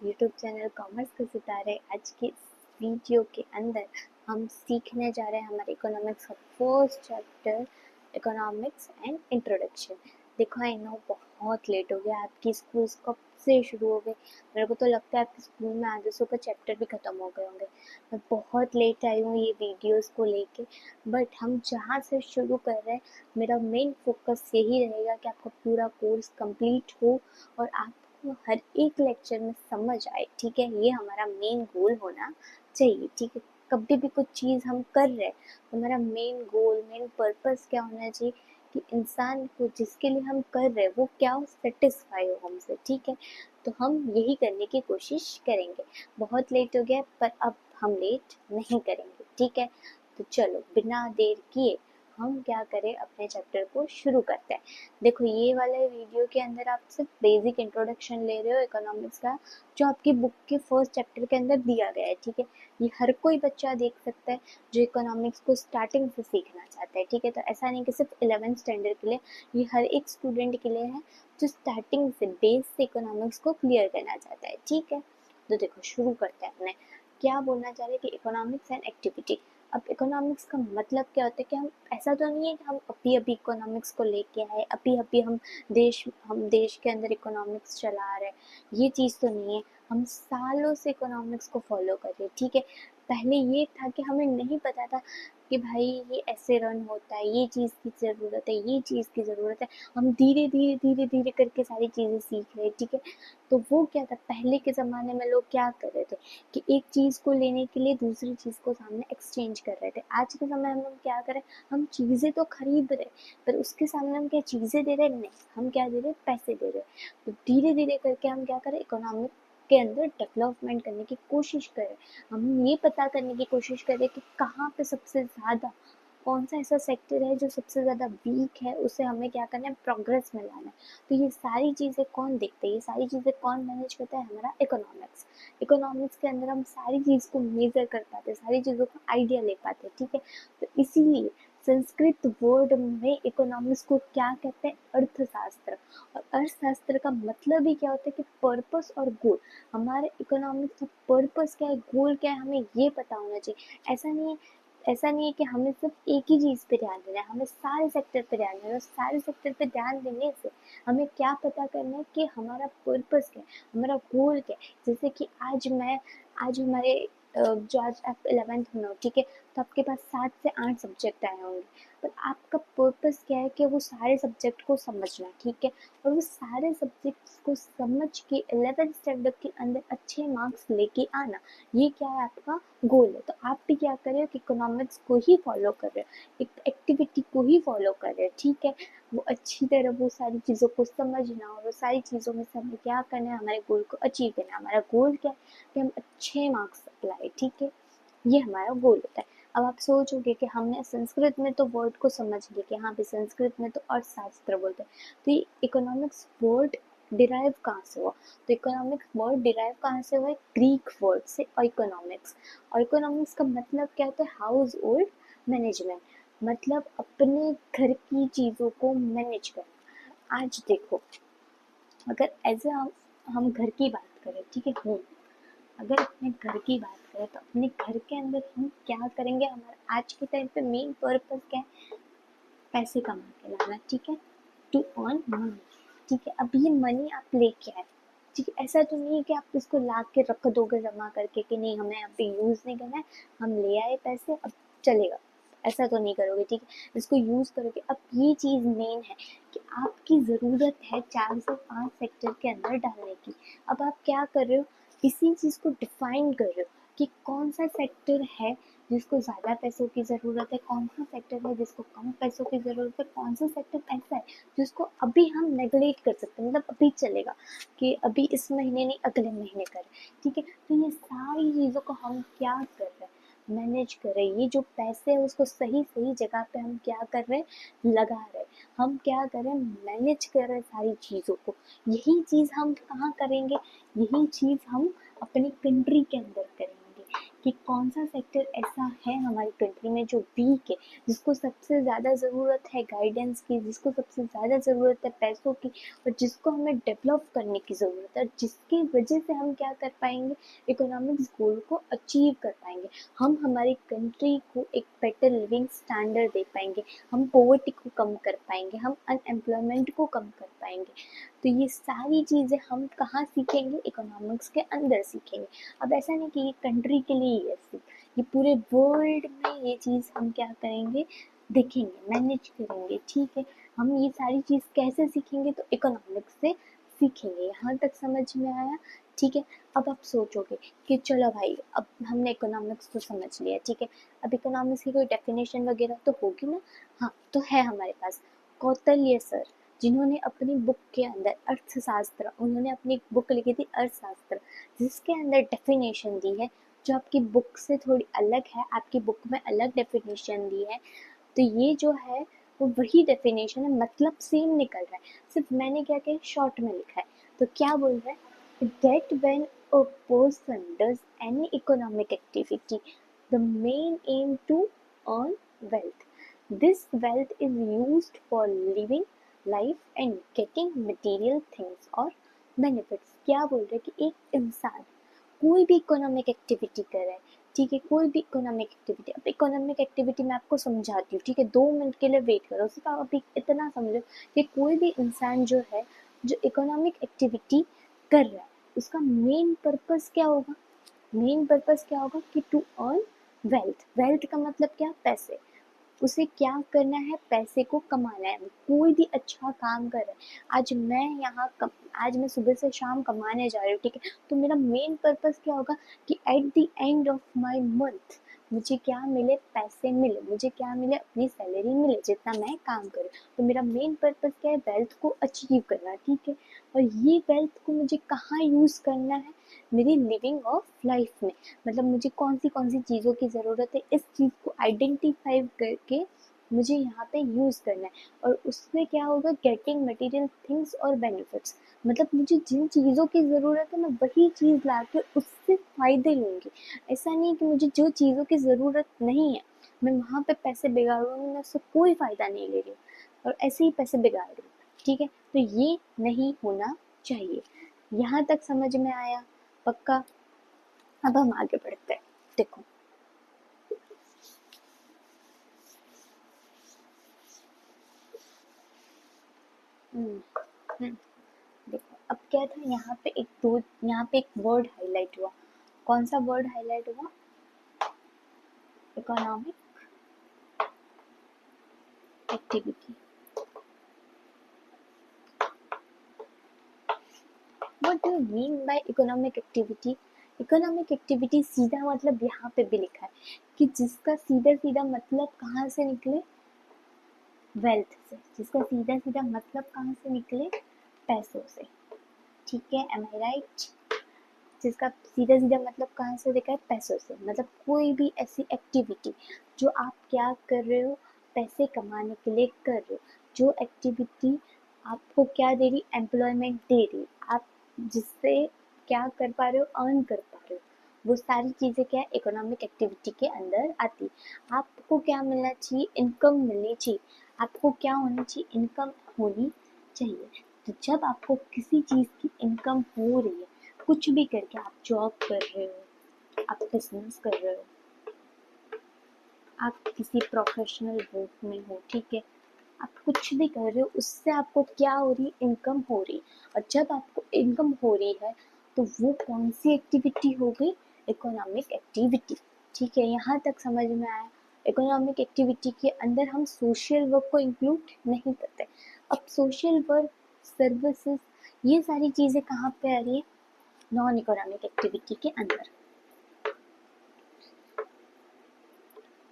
YouTube channel commerce के सितारे। आज के वीडियो के अंदर हम सीखने जा रहे हैं हमारे इकोनॉमिक्स का first chapter, economics and introduction. देखो आई नो बहुत लेट हो गया, आपकी स्कूल कब से शुरू हो गए। मेरे को तो लगता है आपके स्कूल में आधे सौ का चैप्टर भी ख़त्म हो गए होंगे। मैं बहुत लेट आई हूँ ये वीडियोस को लेके, बट हम जहाँ से शुरू कर रहे हैं मेरा मेन फोकस यही रहेगा कि आपका पूरा कोर्स कंप्लीट हो और आप हर एक लेक्चर में समझ आए। ठीक है, ये हमारा मेन गोल होना चाहिए। ठीक है, कभी भी कुछ चीज़ हम कर रहे हैं तो हमारा मेन गोल, मेन पर्पस क्या होना चाहिए कि इंसान को जिसके लिए हम कर रहे हैं वो क्या हो, सेटिस्फाई हो हमसे। ठीक है, तो हम यही करने की कोशिश करेंगे। बहुत लेट हो गया पर अब हम लेट नहीं करेंगे। ठीक है, तो चलो बिना देर किए हम क्या करें, अपने चैप्टर को शुरू करते हैं। देखो ये वाले वीडियो के अंदर आप सिर्फ बेसिक इंट्रोडक्शन ले रहे हो इकोनॉमिक्स का, जो आपकी बुक के फर्स्ट चैप्टर के अंदर दिया गया है। ठीक है, ये हर कोई बच्चा देख सकता है जो इकोनॉमिक्स को स्टार्टिंग से सीखना चाहता है। ठीक है, तो ऐसा नहीं कि सिर्फ 11th स्टैंडर्ड के लिए, ये हर एक स्टूडेंट के लिए है जो स्टार्टिंग से बेस से इकोनॉमिक्स को क्लियर करना चाहता है। ठीक है, तो देखो शुरू करते हैं। अपने क्या बोलना चाह रहे हैं कि इकोनॉमिक्स एंड एक्टिविटी। अब इकोनॉमिक्स का मतलब क्या होता है कि हम, ऐसा तो नहीं है कि हम अभी अभी इकोनॉमिक्स को लेके आए, अभी अभी हम देश के अंदर इकोनॉमिक्स चला रहे हैं, ये चीज़ तो नहीं है। हम सालों से इकोनॉमिक्स को फॉलो कर रहे हैं। ठीक है, पहले ये था कि हमें नहीं पता था कि भाई ये ऐसे रन होता है, ये चीज़ की ज़रूरत है, ये चीज़ की ज़रूरत है। हम धीरे धीरे धीरे धीरे करके सारी चीज़ें सीख रहे हैं। ठीक है, तो वो क्या था, पहले के ज़माने में लोग क्या कर रहे थे कि एक चीज़ को लेने के लिए दूसरी चीज़ को सामने एक्सचेंज कर रहे थे। आज के समय में हम क्या करें, हम चीज़ें तो खरीद रहे पर उसके सामने हम क्या चीज़ें दे रहे, नहीं, हम क्या दे रहे, पैसे दे रहे। तो धीरे धीरे करके हम क्या करें, इकोनॉमिक के अंदर डेवलपमेंट करने की कोशिश करें। हम ये पता करने की कोशिश करें कि कहाँ पे सबसे ज़्यादा, कौन सा ऐसा सेक्टर है जो सबसे ज़्यादा वीक है, उसे हमें क्या करना है, प्रोग्रेस में लाना है। तो ये सारी चीज़ें कौन देखते हैं, ये सारी चीज़ें कौन मैनेज करता है, हमारा इकोनॉमिक्स। इकोनॉमिक्स के अंदर हम सारी चीज़ को मेजर कर पाते हैं, सारी चीज़ों का आइडिया ले पाते हैं। ठीक है, तो इसीलिए संस्कृत वर्ड में इकोनॉमिक्स को क्या कहते हैं, अर्थशास्त्र। और अर्थशास्त्र का मतलब ही क्या होता है कि पर्पस और गोल। हमारे इकोनॉमिक्स का पर्पस क्या है, गोल क्या है, हमें ये पता होना चाहिए। ऐसा नहीं है कि हमें सिर्फ एक ही चीज़ पे ध्यान देना है, हमें सारे सेक्टर पे ध्यान देना है। और सारे सेक्टर पे ध्यान देने से हमें क्या पता करना है कि हमारा पर्पस क्या है, हमारा गोल क्या है। जैसे कि आज हमारे जो आज आप 11th में हो, ठीक है, तो आपके पास 7 से 8 सब्जेक्ट आए होंगे, पर आपका पर्पस क्या है कि वो सारे सब्जेक्ट को समझना। ठीक है, और वो सारे सब्जेक्ट्स को समझ के 11th स्टैंडर्ड के अंदर अच्छे मार्क्स लेके आना, ये क्या है, आपका गोल है। तो आप भी क्या कर रहे हो कि इकोनॉमिक्स को ही फॉलो कर रहे हो, एक एक्टिविटी को ही फॉलो कर रहे हो। ठीक है, वो अच्छी तरह वो सारी चीज़ों को समझना और वो सारी चीज़ों में से हमें क्या करना है, हमारे गोल को अचीव करना है। हमारा गोल क्या है कि हम अच्छे मार्क्स लाए। ठीक है, ये हमारा गोल होता है। अब आप सोचोगे कि हमने संस्कृत में तो वर्ड को समझ लिया कि हाँ भी संस्कृत में तो अर्थशास्त्र बोलते हैं, तो ये इकोनॉमिक्स वर्ड डिराइव कहाँ से हुआ। तो इकोनॉमिक्स वर्ड डिराइव कहाँ से हुआ है, ग्रीक वर्ड से इकोनॉमिक्स। और इकोनॉमिक्स का मतलब क्या होता है, हाउस होल्ड मैनेजमेंट, मतलब अपने घर की चीज़ों को मैनेज करना। आज देखो, अगर एज ए हम घर की बात करें, ठीक है, अगर अपने घर की बात करें तो अपने घर के अंदर हम क्या करेंगे, हमारा आज के टाइम पे मेन पर्पस क्या है, पैसे कमा के लाना। ठीक है, टू अर्न मनी। ठीक है, अब ये मनी आप लेके आए, ठीक है, ऐसा तो नहीं है कि आप इसको ला के रख दोगे जमा करके कि नहीं हमें अभी यूज़ नहीं करना है, हम ले आए पैसे अब चलेगा, ऐसा तो नहीं करोगे। ठीक है, इसको यूज़ करोगे। अब ये चीज़ मेन है कि आपकी ज़रूरत है 4 से 5 सेक्टर के अंदर डालने की। अब आप क्या कर रहे हो, इसी चीज़ को डिफाइन कर रहे हो कि कौन सा सेक्टर है जिसको ज़्यादा पैसों की ज़रूरत है, कौन सा सेक्टर है जिसको कम पैसों की ज़रूरत है, कौन सा सेक्टर ऐसा है जिसको अभी हम नेगलेक्ट कर सकते हैं, मतलब अभी चलेगा कि अभी इस महीने नहीं अगले महीने करें। ठीक है, तो ये सारी चीज़ों को हम क्या कर रहे हैं, मैनेज कर रहे हैं। ये जो पैसे है उसको सही सही जगह पे हम क्या कर रहे हैं, लगा रहे हैं। हम क्या कर रहे हैं, मैनेज कर रहे हैं सारी चीज़ों को। यही चीज़ हम कहाँ करेंगे, यही चीज़ हम अपनी कंट्री के अंदर करेंगे कि कौन सा सेक्टर ऐसा है हमारी कंट्री में जो वीक है, जिसको सबसे ज़्यादा ज़रूरत है गाइडेंस की, जिसको सबसे ज़्यादा ज़रूरत है पैसों की, और जिसको हमें डेवलप करने की ज़रूरत है, जिसकी वजह से हम क्या कर पाएंगे, इकोनॉमिक्स गोल को अचीव कर पाएंगे, हम हमारी कंट्री को एक बेटर लिविंग स्टैंडर्ड दे पाएंगे, हम पॉवर्टी को कम कर पाएंगे, हम अनएम्प्लॉयमेंट को कम कर पाएंगे। तो ये सारी चीज़ें हम कहाँ सीखेंगे, इकोनॉमिक्स के अंदर सीखेंगे। अब ऐसा नहीं कि ये कंट्री के लिए ही है सिर्फ, ये पूरे वर्ल्ड में ये चीज़ हम क्या करेंगे, देखेंगे, मैनेज करेंगे। ठीक है, हम ये सारी चीज़ कैसे सीखेंगे, तो इकोनॉमिक्स से सीखेंगे। यहाँ तक समझ में आया? ठीक है, अब आप सोचोगे कि चलो भाई, अब हमने इकोनॉमिक्स तो समझ लिया, ठीक है, अब इकोनॉमिक्स की कोई डेफिनेशन वगैरह तो होगी ना। हाँ, तो है हमारे पास कौटिल्य सर, जिन्होंने अपनी बुक के अंदर अर्थशास्त्र, उन्होंने अपनी बुक लिखी थी अर्थशास्त्र, जिसके अंदर डेफिनेशन दी है जो आपकी बुक से थोड़ी अलग है, आपकी बुक में अलग डेफिनेशन दी है। तो ये जो है वो वही डेफिनेशन है, मतलब सेम निकल रहा है, सिर्फ मैंने क्या किया, शॉर्ट में लिखा है। तो क्या बोल रहा है, that when a person does any economic activity, the main aim to earn wealth. This wealth is used for living life and getting material things or benefits. क्या बोल रहे हैं कि एक इंसान कोई भी इकोनॉमिक एक्टिविटी कर रहा है, ठीक है, कोई भी इकोनॉमिक एक्टिविटी, अब इकोनॉमिक एक्टिविटी मैं आपको समझाती हूँ, ठीक है, 2 मिनट के लिए वेट करो, सिर्फ आप अभी इतना समझो कि कोई भी इंसान जो है, जो इकोनॉमिक एक्टिविटी कर रहा है, उसका मेन पर्पस क्या होगा, मेन पर्पस क्या होगा कि टू अर्न वेल्थ। वेल्थ का मतलब क्या, पैसे। उसे क्या करना है, पैसे को कमाना है। कोई भी अच्छा काम कर रहा है, आज मैं सुबह से शाम कमाने जा रही हूँ, ठीक है, तो मेरा मेन पर्पस क्या होगा कि at the end of my month मुझे क्या मिले, पैसे मिले, मुझे क्या मिले, अपनी सैलरी मिले, जितना मैं काम करूँ। तो मेरा मेन पर्पस क्या है, वेल्थ को अचीव करना, ठीक है। और ये वेल्थ को मुझे कहाँ यूज़ करना है, मेरी लिविंग ऑफ लाइफ में, मतलब मुझे कौन सी चीज़ों की ज़रूरत है, इस चीज़ को आइडेंटिफाई करके मुझे यहाँ पे यूज़ करना है। और उसमें क्या होगा, गेटिंग मटेरियल थिंग्स और बेनिफिट्स, मतलब मुझे जिन चीज़ों की ज़रूरत है मैं वही चीज़ ला के उससे फ़ायदे लूँगी। ऐसा नहीं कि मुझे जो चीज़ों की ज़रूरत नहीं है मैं वहाँ पे पैसे बिगाड़ रही हूँ, मैं उससे कोई फ़ायदा नहीं ले रही हूँ और ऐसे ही पैसे बिगाड़ रही हूँ। ठीक है, तो ये नहीं होना चाहिए। यहाँ तक समझ में आया? पक्का? अब हम आगे बढ़ते हैं। देखो, देखो अब क्या था, यहाँ पे एक वर्ड हाईलाइट हुआ। कौन सा वर्ड हाईलाइट हुआ? Economic activity. What do you mean by economic activity? Economic activity सीधा मतलब यहाँ पे भी लिखा है कि जिसका सीधा सीधा मतलब कहाँ से निकले, वेल्थ से, जिसका सीधा सीधा मतलब कहाँ से निकले, पैसों से। ठीक है, एम आई राइट? जिसका सीधा सीधा मतलब कहाँ से देखा है, पैसों से। मतलब कोई भी ऐसी एक्टिविटी जो आप क्या कर रहे हो, पैसे कमाने के लिए कर रहे हो, जो एक्टिविटी आपको क्या दे रही, एम्प्लॉयमेंट दे रही, आप जिससे क्या कर पा रहे हो, अर्न कर पा रहे हो, वो सारी चीज़ें क्या है, इकोनॉमिक एक्टिविटी के अंदर आती। आपको क्या मिलना चाहिए, इनकम मिलनी चाहिए। आपको क्या होनी चाहिए, इनकम होनी चाहिए। तो जब आपको किसी चीज़ की इनकम हो रही है, कुछ भी करके, आप जॉब कर रहे हो, आप बिजनेस कर रहे हो, आप किसी प्रोफेशनल वर्क में हो, ठीक है, आप कुछ भी कर रहे हो, उससे आपको क्या हो रही है, इनकम हो रही है। और जब आपको इनकम हो रही है तो वो कौन सी एक्टिविटी हो गई, इकोनॉमिक एक्टिविटी। ठीक है, यहाँ तक समझ में आया? इकोनॉमिक एक्टिविटी के अंदर हम सोशल वर्क को इंक्लूड नहीं करते। अब सोशल वर्क, सर्विसेज, ये सारी चीज़ें कहाँ पे आ रही है, नॉन इकोनॉमिक एक्टिविटी के अंदर।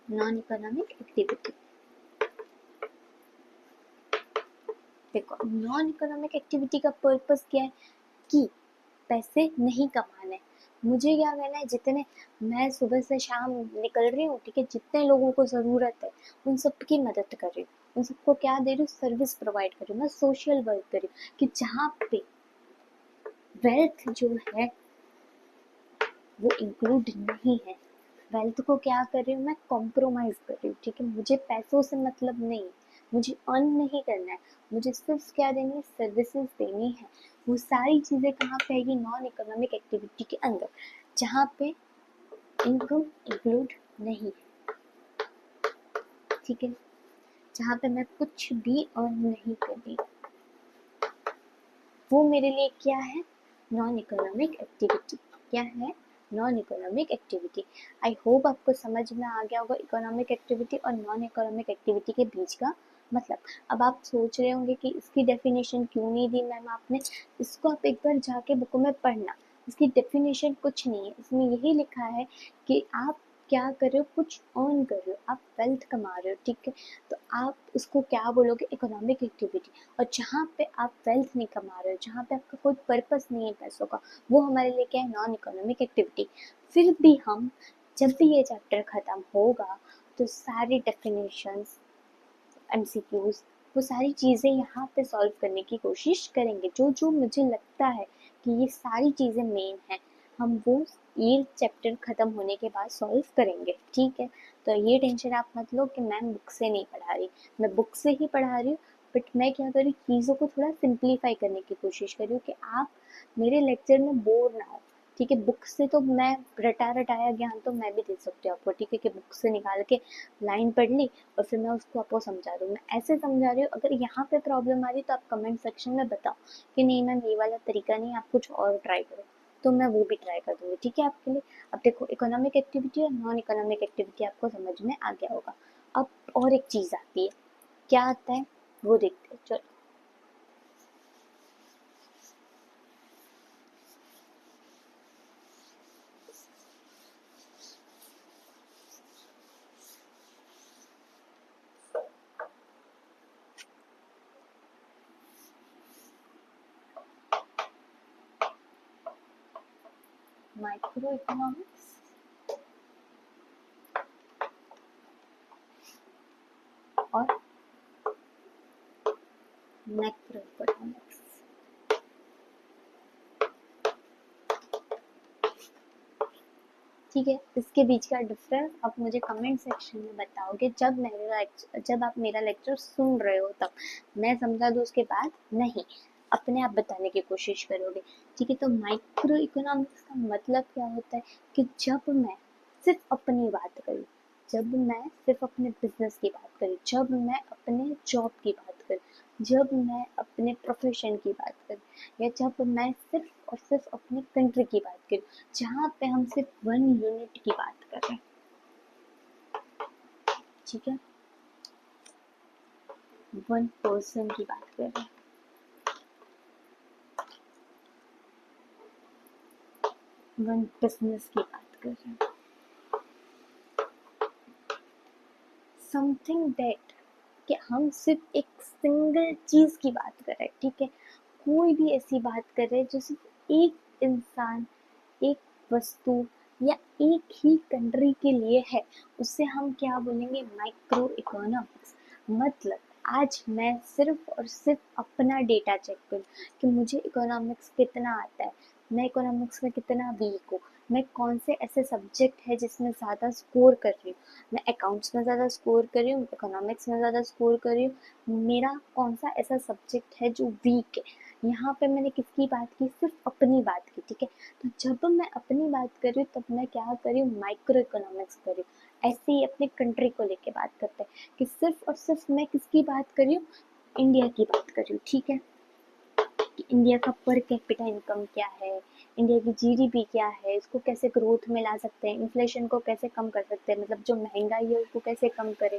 नॉन इकोनॉमिक एक्टिविटी, देखो नॉन इकोनॉमिक एक्टिविटी का पर्पस क्या है कि पैसे नहीं कमाने, मुझे क्या करना है, जितने मैं सुबह से शाम निकल रही हूँ, ठीक है, जितने लोगों को ज़रूरत है उन सबकी मदद कर रही हूँ, उन सबको क्या दे रही हूँ, सर्विस प्रोवाइड कर रही हूँ, मैं सोशल वर्क कर रही हूँ। कि जहाँ पे वेल्थ जो है वो इंक्लूड नहीं है, वेल्थ को क्या कर रही हूँ मैं, कॉम्प्रोमाइज कर रही हूँ, ठीक है। मुझे पैसों से मतलब नहीं, मुझे अर्न नहीं करना है, मुझे सिर्फ क्या देनी है, सर्विसेज देनी है। वो सारी चीज़ें कहाँ पे आएगी, नॉन इकोनॉमिक एक्टिविटी के अंदर, जहाँ पे इनकम इंक्लूड नहीं है, ठीक है, जहाँ पे मैं कुछ भी अर्न नहीं कर रही, वो मेरे लिए क्या है, नॉन इकोनॉमिक एक्टिविटी। क्या है, non economic activity. I hope आपको समझ में आ गया होगा इकोनॉमिक एक्टिविटी और नॉन इकोनॉमिक एक्टिविटी के बीच का मतलब। अब आप सोच रहे होंगे कि इसकी डेफिनेशन क्यों नहीं दी मैम आपने, इसको आप एक बार जाके बुक में पढ़ना। इसकी डेफिनेशन कुछ नहीं है, इसमें यही लिखा है कि आप क्या कर रहे हो, कुछ अर्न कर रहे हो, आप वेल्थ कमा रहे हो, ठीक है। तो आप उसको क्या बोलोगे, इकोनॉमिक एक्टिविटी। और जहाँ पे आप वेल्थ नहीं कमा रहे हो, जहाँ पे आपका कोई पर्पस नहीं है पैसों का, वो हमारे लिए क्या है, नॉन इकोनॉमिक एक्टिविटी। फिर भी हम जब भी ये चैप्टर खत्म होगा तो सारी डेफिनेशंस, एमसीक्यूज, वो सारी चीज़ें यहाँ पे सॉल्व करने की कोशिश करेंगे। जो जो मुझे लगता है कि ये सारी चीज़ें मेन हैं, हम वो ये चैप्टर ख़त्म होने के बाद सॉल्व करेंगे, ठीक है। तो ये टेंशन आप मत लो कि मैम बुक से नहीं पढ़ा रही, मैं बुक से ही पढ़ा रही हूँ, बट मैं क्या कर रही हूँ, चीज़ों को थोड़ा सिंप्लीफाई करने की कोशिश कर रही हूँ कि आप मेरे लेक्चर में बोर ना हो, ठीक है। बुक से तो मैं रटा रटाया ज्ञान तो मैं भी दे सकती हूँ आपको, ठीक है, कि बुक से निकाल के लाइन पढ़ ली और फिर मैं उसको आपको समझा दूँ, मैं ऐसे समझा रही हूँ। अगर यहाँ पे प्रॉब्लम आ रही तो आप कमेंट सेक्शन में बताओ कि नहीं मैम ये वाला तरीका नहीं, आप कुछ और ट्राई करो, तो मैं वो भी ट्राई कर दूँगी, ठीक है, आपके लिए। अब देखो इकोनॉमिक एक्टिविटी और नॉन इकोनॉमिक एक्टिविटी आपको समझ में आ गया होगा। अब और एक चीज़ आती है, क्या आता है वो देखते हैं, चलो। माइक्रो इकोनॉमिक्स और मैक्रो इकोनॉमिक्स, ठीक है। इसके बीच का डिफरेंस आप मुझे कमेंट सेक्शन में बताओगे, जब आप मेरा लेक्चर सुन रहे हो तब। मैं समझा दूँ उसके बाद नहीं, अपने आप बताने की कोशिश करोगे, ठीक है। तो माइक्रो इकोनॉमिक्स का मतलब क्या होता है कि जब मैं सिर्फ अपनी बात करूँ, जब मैं सिर्फ अपने बिजनेस की बात करूँ, जब मैं अपने जॉब की बात करूँ, जब मैं अपने प्रोफेशन की बात करूँ, या जब मैं सिर्फ और सिर्फ अपनी कंट्री की बात करूँ, जहाँ पे हम सिर्फ 1 यूनिट की बात कर रहे हैं, ठीक है, 1 पर्सन की बात कर रहे हैं, 1 बिजनेस की बात कर रहे हैं, समथिंग दैट, कि हम सिर्फ एक सिंगल चीज की बात कर रहे हैं, ठीक है। कोई भी ऐसी बात कर रहे हैं जो सिर्फ एक इंसान, एक वस्तु या एक ही कंट्री के लिए है, उससे हम क्या बोलेंगे, माइक्रो इकोनॉमिक्स। मतलब आज मैं सिर्फ और सिर्फ अपना डेटा चेक करूँ कि मुझे इकोनॉमिक्स कितना आता है, मैं इकोनॉमिक्स में कितना वीक हूँ, मैं कौन से ऐसे सब्जेक्ट है जिसमें ज़्यादा स्कोर कर रही हूँ, मैं अकाउंट्स में ज़्यादा स्कोर कर रही हूँ, इकोनॉमिक्स में ज़्यादा स्कोर कर रही हूँ, मेरा कौन सा ऐसा सब्जेक्ट है जो वीक है। यहाँ पे मैंने किसकी बात की, सिर्फ अपनी बात की, ठीक है। तो जब मैं अपनी बात कर रही हूँ तब मैं क्या कर रही हूँ, माइक्रो इकोनॉमिक्स कर रही हूँ। ऐसे ही अपनी कंट्री को लेके बात करते हैं कि सिर्फ और सिर्फ मैं किसकी बात कर रही हूँ, इंडिया की बात कर रही हूँ, ठीक है। कि इंडिया का पर कैपिटा इनकम क्या है, इंडिया की जीडीपी क्या है, इसको कैसे ग्रोथ में ला सकते हैं, इन्फ्लेशन को कैसे कम कर सकते हैं, मतलब जो महंगाई है उसको कैसे कम करें,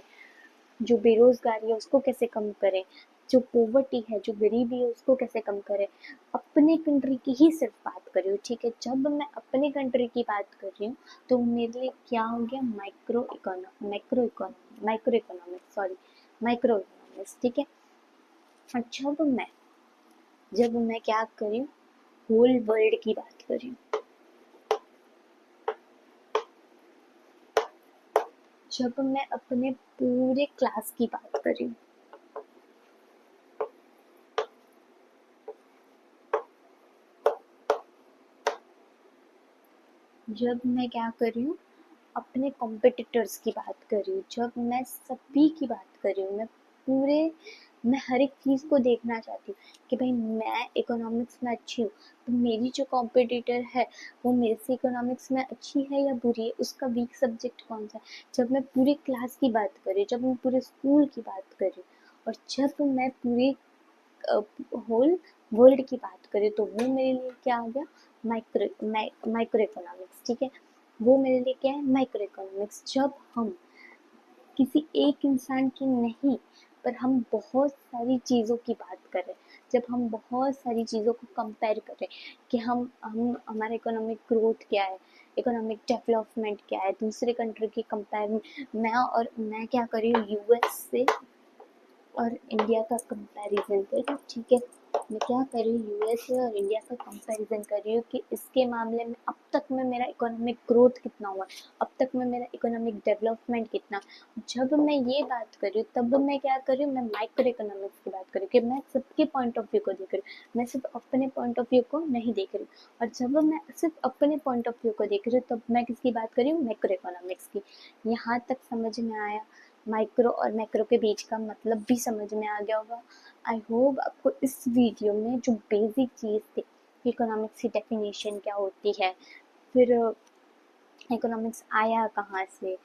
जो बेरोजगारी है उसको कैसे कम करें, जो पोवर्टी है, जो गरीबी है उसको कैसे कम करें। अपने कंट्री की ही सिर्फ बात कर रही हूँ, ठीक है। जब मैं अपने कंट्री की बात कर रही हूँ तो मेरे लिए क्या हो गया, micro economics, sorry, micro economics, ठीक है। और जब मैं क्या कर रही हूँ, होल वर्ल्ड की बात कर रही हूँ, जब मैं अपने पूरे क्लास की बात कर रही हूँ, जब मैं क्या कर रही हूँ, अपने कॉम्पिटिटर्स की बात कर रही हूँ, जब मैं सभी की बात कर रही हूँ, मैं हर एक चीज़ को देखना चाहती हूँ कि भाई मैं इकोनॉमिक्स में अच्छी हूँ, तो मेरी जो कॉम्पिटिटर है वो मेरे से इकोनॉमिक्स में अच्छी है या बुरी है, उसका वीक सब्जेक्ट कौन सा है। जब मैं पूरी क्लास की बात कर रही हूँ, जब मैं पूरे स्कूल की बात कर रही हूँ, और जब मैं पूरी होल वर्ल्ड की बात करें, तो वो मेरे लिए क्या आ गया, माइक्रो इकोनॉमिक्स। ठीक है, वो मेरे लिए क्या है, माइक्रो इकोनॉमिक्स। जब हम किसी एक इंसान की नहीं, पर हम बहुत सारी चीज़ों की बात कर रहे हैं, जब हम बहुत सारी चीज़ों को कंपेयर कर रहे हैं कि हम हमारा इकोनॉमिक ग्रोथ क्या है, इकोनॉमिक डेवलपमेंट क्या है दूसरे कंट्री के कंपेयर में। मैं क्या कर रही हूँ, यूएस से और इंडिया का कंपैरिजन कर रही हूँ। ठीक है, मैं क्या कर रही हूँ, यूएस और इंडिया का कंपैरिजन कर रही हूँ कि इसके मामले में अब तक में मेरा इकोनॉमिक ग्रोथ कितना हुआ, अब तक में मेरा इकोनॉमिक डेवलपमेंट कितना। जब मैं ये बात कर रही हूँ, तब मैं क्या कर रही हूँ, मैं माइक्रो इकोनॉमिक्स की बात कर रही हूँ कि मैं सबके पॉइंट ऑफ व्यू को देख रही हूँ, मैं सिर्फ अपने पॉइंट ऑफ व्यू को नहीं देख रही हूँ। और जब मैं सिर्फ अपने पॉइंट ऑफ व्यू को देख रही हूँ, तब मैं किसकी बात कर रही हूँ, मैक्रो इकोनॉमिक्स की। यहाँ तक समझ में आया, माइक्रो और मैक्रो के बीच का मतलब भी समझ में आ गया होगा। आई होप आपको इस वीडियो में जो बेसिक चीज़ थी, इकोनॉमिक्स की डेफिनेशन क्या होती है, फिर इकोनॉमिक्स आया कहाँ से,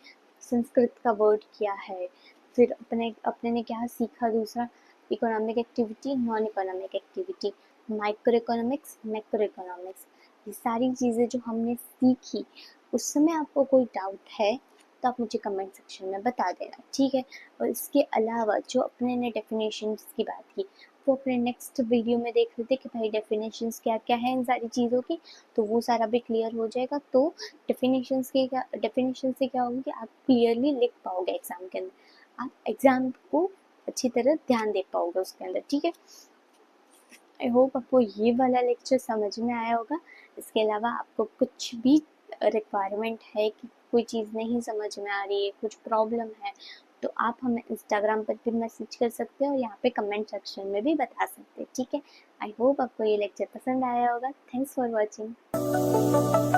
संस्कृत का वर्ड क्या है, फिर अपने अपने ने क्या सीखा, दूसरा economic activity, non economic activity, micro economics, macro economics, ये सारी चीज़ें जो हमने सीखी, उस समय आपको कोई डाउट है तो आप मुझे कमेंट सेक्शन में बता देना। ठीक है, और इसके अलावा जो अपने ने डेफिनेशंस की बात की, वो अपने नेक्स्ट वीडियो में देख लेते कि भाई डेफिनेशंस क्या क्या है इन सारी चीज़ों की, तो वो सारा भी क्लियर हो जाएगा। तो डेफिनेशन से क्या होगा कि आप क्लियरली लिख पाओगे एग्जाम के अंदर, आप एग्जाम को अच्छी तरह ध्यान दे पाओगे उसके अंदर। ठीक है, आई होप आपको ये वाला लेक्चर समझ में आया होगा। इसके अलावा आपको कुछ भी रिक्वायरमेंट है कि कोई चीज़ नहीं समझ में आ रही है, कुछ प्रॉब्लम है, तो आप हमें इंस्टाग्राम पर भी मैसेज कर सकते हो और यहाँ पे कमेंट सेक्शन में भी बता सकते हैं। ठीक है, आई होप आपको ये लेक्चर पसंद आया होगा। Thanks for watching.